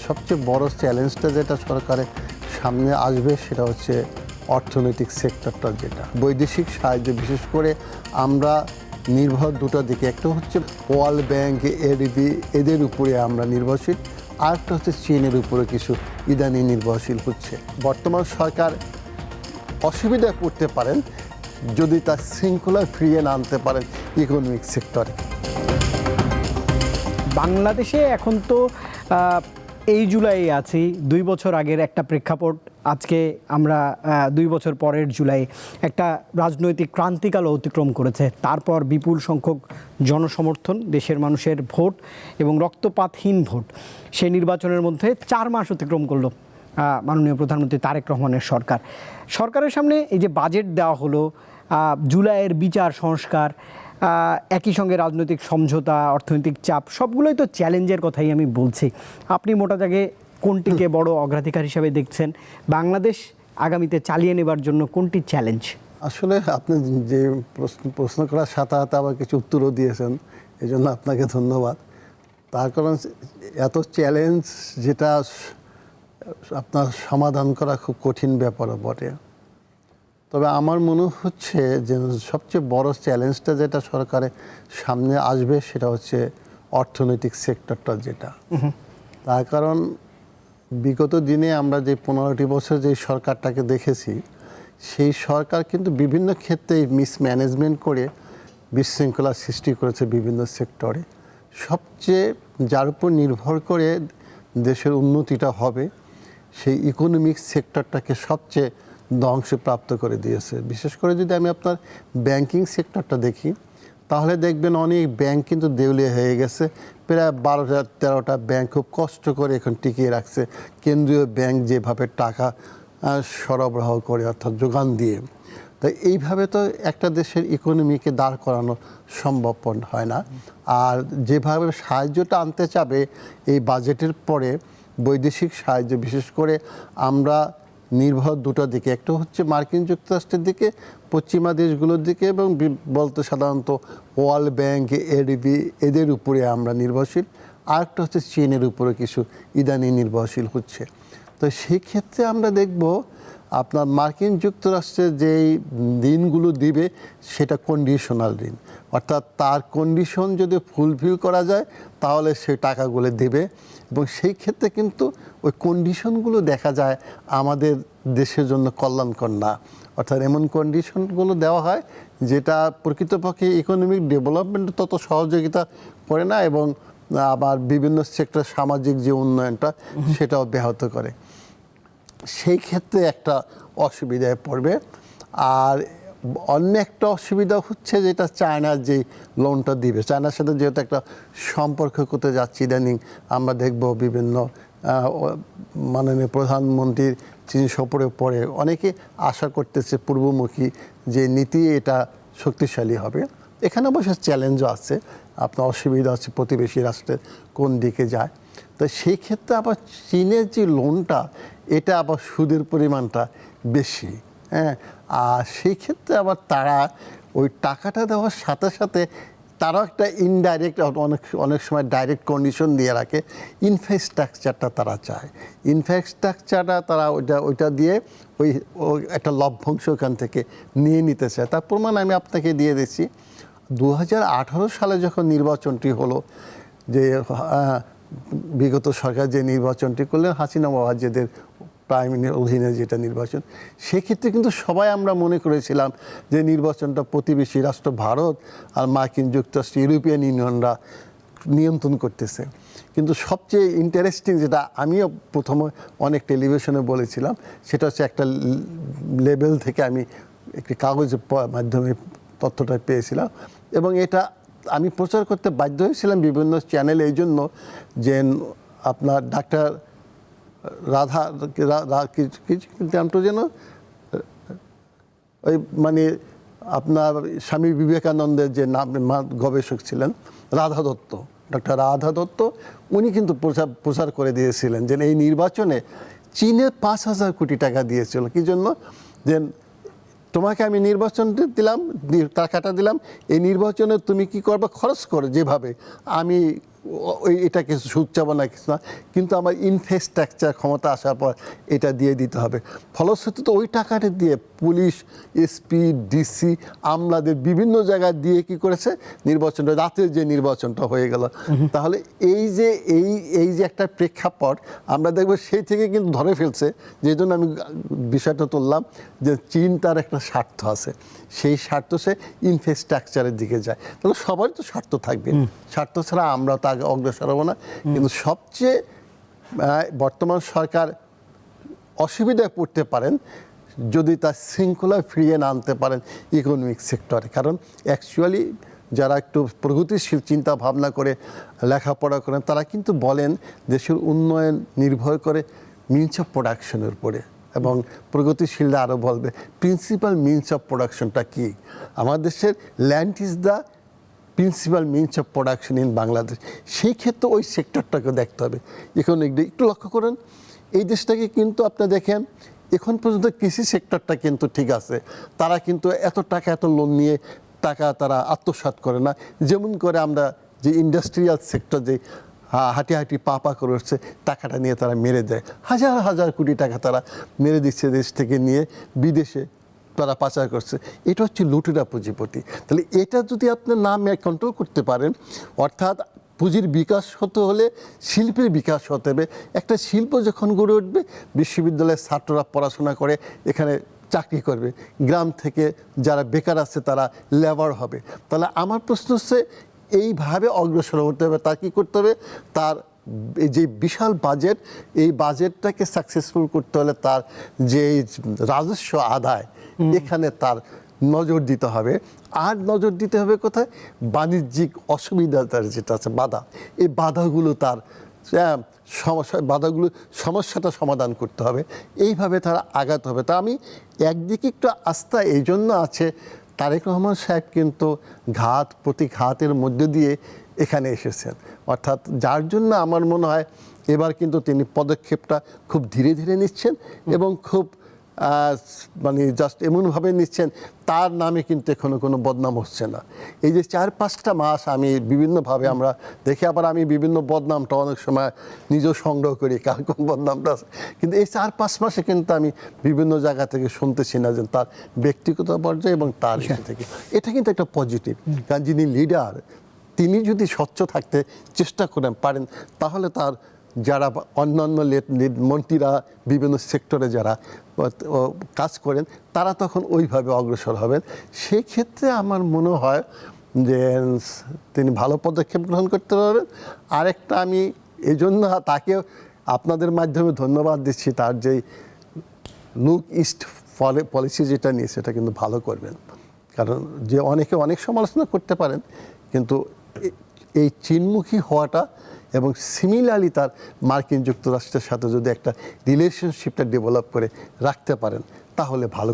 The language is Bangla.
সবচেয়ে বড় চ্যালেঞ্জটা যেটা সরকারের সামনে আসবে সেটা হচ্ছে অর্থনৈতিক সেক্টরটা, যেটা বৈদেশিক সাহায্য বিশেষ করে আমরা নির্ভর দুটো দিকে, একটা হচ্ছে ওয়ার্ল্ড ব্যাংক, এডিবি, এদের উপরে আমরা নির্ভরশীল, আরেকটা হচ্ছে চীনের উপরে কিছু ইদানি নির্ভরশীল হচ্ছে। বর্তমান সরকার অসুবিধায় পড়তে পারেন যদি তার শৃঙ্খলা ফিরিয়ে না আনতে পারেন ইকোনমিক সেক্টরে। বাংলাদেশে এখন তো এই জুলাই আছি, 2 বছর আগের একটা প্রেক্ষাপট, আজকে আমরা 2 বছর পরের জুলাই একটা রাজনৈতিক ক্রান্তিকাল অতিক্রম করেছে। তারপর বিপুল সংখ্যক জনসমর্থন, দেশের মানুষের ভোট এবং রক্তপাতহীন ভোট, সেই নির্বাচনের মধ্যে 4 মাস অতিক্রম করলো মাননীয় প্রধানমন্ত্রী তারেক রহমানের সরকারের সামনে এই যে বাজেট দেওয়া হলো, জুলাইয়ের বিচার সংস্কার, একই সঙ্গে রাজনৈতিক সমঝোতা, অর্থনৈতিক চাপ, সবগুলোই তো চ্যালেঞ্জের কথাই আমি বলছি। আপনি মোটা দাগে কোনটিকে বড় অগ্রাধিকার হিসাবে দেখছেন? বাংলাদেশ আগামীতে চালিয়ে নেবার জন্য কোনটি চ্যালেঞ্জ? আসলে আপনি যে প্রশ্ন করার সাথে সাথে আবার কিছু উত্তরও দিয়েছেন, এই জন্য আপনাকে ধন্যবাদ। তার কারণ এত চ্যালেঞ্জ যেটা আপনার সমাধান করা খুব কঠিন ব্যাপারও বটে। তবে আমার মনে হচ্ছে যে সবচেয়ে বড় চ্যালেঞ্জটা যেটা সরকারের সামনে আসবে সেটা হচ্ছে অর্থনৈতিক সেক্টরটা, যেটা তার কারণ বিগত দিনে আমরা যে 15টি বছর যে সরকারটাকে দেখেছি, সেই সরকার কিন্তু বিভিন্ন ক্ষেত্রে মিসম্যানেজমেন্ট করে বিশৃঙ্খলা সৃষ্টি করেছে বিভিন্ন সেক্টরে। সবচেয়ে যার উপর নির্ভর করে দেশের উন্নতিটা হবে সেই ইকোনমিক সেক্টরটাকে সবচেয়ে ধ্বংসপ্রাপ্ত করে দিয়েছে। বিশেষ করে যদি আমি আপনার ব্যাংকিং সেক্টরটা দেখি, তাহলে দেখবেন অনেক ব্যাংক কিন্তু দেউলিয়া হয়ে গেছে। প্রায় 12-13টা ব্যাংক খুব কষ্ট করে এখন টিকিয়ে রাখছে কেন্দ্রীয় ব্যাংক যেভাবে টাকা সরবরাহ করে, অর্থাৎ যোগান দিয়ে। তাই এইভাবে তো একটা দেশের ইকোনমিকে দাঁড় করানো সম্ভব হয় না। আর যেভাবে সাহায্যটা আনতে চাবে এই বাজেটের পরে, বৈদেশিক সাহায্য বিশেষ করে আমরা নির্ভর দুটো দিকে, একটা হচ্ছে মার্কিন যুক্তরাষ্ট্রের দিকে, পশ্চিমা দেশগুলোর দিকে, এবং বলতে সাধারণত ওয়ার্ল্ড ব্যাংক, এডিবি, এদের উপরে আমরা নির্ভরশীল, আরেকটা হচ্ছে চীনের উপরে কিছু ইদানি নির্ভরশীল হচ্ছে। তো সেই ক্ষেত্রে আমরা দেখব আপনার মার্কিন যুক্তরাষ্ট্রের যেই ঋণগুলো দিবে সেটা কন্ডিশনাল ঋণ, অর্থাৎ তার কন্ডিশন যদি ফুলফিল করা যায় তাহলে সেই টাকাগুলো দেবে। এবং সেই ক্ষেত্রে কিন্তু ওই কন্ডিশনগুলো দেখা যায় আমাদের দেশের জন্য কল্যাণকর না, অর্থাৎ এমন কন্ডিশনগুলো দেওয়া হয় যেটা প্রকৃতপক্ষে ইকোনমিক ডেভেলপমেন্ট তত সহযোগিতা করে না, এবং আবার বিভিন্ন সেক্টর সামাজিক যে উন্নয়নটা সেটাও ব্যাহত করে। সেই ক্ষেত্রে একটা অসুবিধায় পড়বে। আর অন্য একটা অসুবিধা হচ্ছে যেটা চায়নার যে লোনটা দিবে, চায়নার সাথে যেহেতু একটা সম্পর্ক করতে যাচ্ছি ইদানিং, আমরা দেখব বিভিন্ন মাননীয় প্রধানমন্ত্রীর চীন সফরের পরে অনেকে আশা করতেছে পূর্বমুখী যে নীতি এটা শক্তিশালী হবে। এখানে অবশ্য চ্যালেঞ্জও আছে, আপনার অসুবিধা আছে প্রতিবেশী রাষ্ট্রের কোন দিকে যায়। তো সেই ক্ষেত্রে আবার চীনের যে লোনটা, এটা আবার সুদের পরিমাণটা বেশি, হ্যাঁ। আর সেই ক্ষেত্রে আবার তারা ওই টাকাটা দেওয়ার সাথে সাথে তারাও একটা ইনডাইরেক্ট, অনেক সময় ডাইরেক্ট কন্ডিশন দিয়ে রাখে, ইনফ্রাস্ট্রাকচারটা তারা চায়। ইনফ্রাস্ট্রাকচারটা তারা ওইটা দিয়ে ওই একটা লভ্যাংশ ওখান থেকে নিয়ে নিতে চায়। তার প্রমাণ আমি আপনাকে দিয়ে দিচ্ছি। 2018 সালে যখন নির্বাচনটি হলো, যে বিগত সরকার যে নির্বাচনটি করলেন হাসিনা ওয়াজেদের প্রাইম মিনিস্টার অধীনে যেটা নির্বাচন, সেক্ষেত্রে কিন্তু সবাই আমরা মনে করেছিলাম যে নির্বাচনটা প্রতিবেশী রাষ্ট্র ভারত আর মার্কিন যুক্তরাষ্ট্র, ইউরোপিয়ান ইউনিয়নরা নিয়ন্ত্রণ করতেছে। কিন্তু সবচেয়ে ইন্টারেস্টিং যেটা আমিও প্রথমে অনেক টেলিভিশনে বলেছিলাম, সেটা হচ্ছে একটা লেবেল থেকে আমি একটি কাগজের মাধ্যমে তথ্যটা পেয়েছিলাম, এবং এটা আমি প্রচার করতে বাধ্য হয়েছিলাম বিভিন্ন চ্যানেলে, এই জন্য যে আপনার ডাক্তার নামটা যেন ওই মানে আপনার স্বামী বিবেকানন্দের যে গবেষক ছিলেন রাধা দত্ত, ডক্টর রাধা দত্ত, উনি কিন্তু প্রচার করে দিয়েছিলেন যে এই নির্বাচনে চীনে 5,000 কোটি টাকা দিয়েছিল। কি জন্য? যে তোমাকে আমি নির্বাচনটা দিলাম, টাকাটা দিলাম, এই নির্বাচনে তুমি কি করবে, খরচ করো যেভাবে, আমি এটাকে সুদ চাবো না কিছু না, কিন্তু আমার ইনফ্রাস্ট্রাকচার ক্ষমতা আসার পর এটা দিয়ে দিতে হবে। ফলশ্রুতিতে ওই টাকাটা দিয়ে পুলিশ, এসপি, ডিসি, আমলাদের বিভিন্ন জায়গায় দিয়ে কি করেছে, নির্বাচনটা, রাতের যে নির্বাচনটা হয়ে গেল। তাহলে এই যে একটা প্রেক্ষাপট আমরা দেখবো, সেই থেকে কিন্তু ধরে ফেলছে, যে জন্য আমি বিষয়টা তুললাম, যে চীন তার একটা স্বার্থ আছে, সেই স্বার্থ সে ইনফ্রাস্ট্রাকচারের দিকে যায়। তাহলে সবারই তো স্বার্থ থাকবে, স্বার্থ ছাড়া আমরা তো আগে অগ্রসর হবো না। কিন্তু সবচেয়ে বর্তমান সরকার অসুবিধায় পড়তে পারেন যদি তার শৃঙ্খলা ফিরিয়ে না আনতে পারেন ইকোনমিক সেক্টরে। কারণ অ্যাকচুয়ালি যারা একটু প্রগতিশীল চিন্তা ভাবনা করে লেখাপড়া করেন, তারা কিন্তু বলেন দেশের উন্নয়ন নির্ভর করে মিনস অফ প্রোডাকশনের উপরে, এবং প্রগতিশীলরা আরও বলবে প্রিন্সিপাল মিনস অফ প্রোডাকশনটা কী। আমার দেশের land is the principal means of production in Bangladesh. সেই ক্ষেত্রে ওই সেক্টরটাকে দেখতে হবে। ইকোনমিক একটু লক্ষ্য করুন, এই দেশটাকে কিন্তু আপনি দেখেন এখন পর্যন্ত কৃষি সেক্টরটা কিন্তু ঠিক আছে, তারা কিন্তু এত টাকা এত লোন নিয়ে টাকা তারা আত্মসাৎ করে না, যেমন করে আমরা যে ইন্ডাস্ট্রিয়াল সেক্টর যে হাঁটি হাঁটি পা করে উঠছে, টাকাটা নিয়ে তারা মেরে দেয়, হাজার হাজার কোটি টাকা তারা মেরে দিচ্ছে দেশ থেকে নিয়ে বিদেশে তারা পাচার করছে। এটা হচ্ছে লুটেরা পুঁজিপতি। তাহলে এটা যদি আপনি না কন্ট্রোল করতে পারেন, অর্থাৎ পুঁজির বিকাশ হতে হলে শিল্পের বিকাশ হতে হবে। একটা শিল্প যখন গড়ে উঠবে, বিশ্ববিদ্যালয়ের ছাত্ররা পড়াশোনা করে এখানে চাকরি করবে, গ্রাম থেকে যারা বেকার আছে তারা লেবার হবে। তাহলে আমার প্রশ্ন হচ্ছে, এইভাবে অগ্রসর হতে হবে। তার কী করতে হবে? তার যে বিশাল বাজেট, এই বাজেটটাকে সাকসেসফুল করতে হলে তার যে রাজস্ব আদায়, এখানে তার নজর দিতে হবে। আর নজর দিতে হবে কোথায়? বাণিজ্যিক অসুবিধা তার যেটা আছে, বাধা, এই বাধাগুলো তার সমস্যাটা সমাধান করতে হবে। এইভাবে তারা আগাতে হবে। তা আমি একদিকে একটু আস্থা এই জন্য আছে, তারেক রহমান সাহেব কিন্তু ঘাত প্রতিঘাতের মধ্যে দিয়ে এখানে এসেছেন, অর্থাৎ যার জন্য আমার মনে হয় এবার কিন্তু তিনি পদক্ষেপটা খুব ধীরে ধীরে নিচ্ছেন, এবং খুব মানে জাস্ট এমনভাবে নিচ্ছেন তার নামে কিন্তু এখনো কোনো বদনাম হচ্ছে না। এই যে 4-5টা মাস আমি বিভিন্নভাবে আমরা দেখি, আবার আমি বিভিন্ন বদনামটা অনেক সময় নিজেও সংগ্রহ করি, কার কোন বদনামটা আছে, কিন্তু এই 4-5 মাসে কিন্তু আমি বিভিন্ন জায়গা থেকে শুনতেছি না যে তার ব্যক্তিগত পর্যায়ে এবং তার থেকে। এটা কিন্তু একটা পজিটিভ, কারণ যিনি লিডার, তিনি যদি স্বচ্ছ থাকতে চেষ্টা করেন পারেন, তাহলে তার যারা অন্যান্য মন্ত্রীরা বিভিন্ন সেক্টরে যারা কাজ করেন, তারা তখন ওইভাবে অগ্রসর হবেন। সেই ক্ষেত্রে আমার মনে হয় যে তিনি ভালো পদক্ষেপ গ্রহণ করতে পারবেন। আরেকটা আমি এই জন্য তাকে আপনাদের মাধ্যমে ধন্যবাদ দিচ্ছি, তার যেই লুক ইস্ট পলিসি যেটা নিয়ে, সেটা কিন্তু ভালো করবেন। কারণ যে অনেকে অনেক সমালোচনা করতে পারেন, কিন্তু এই চীনমুখী হওয়াটা এবং সিমিলারলি তার মার্কিন যুক্তরাষ্ট্রের সাথে যদি একটা রিলেশনশিপটা ডেভেলপ করে রাখতে পারেন, তাহলে ভালো।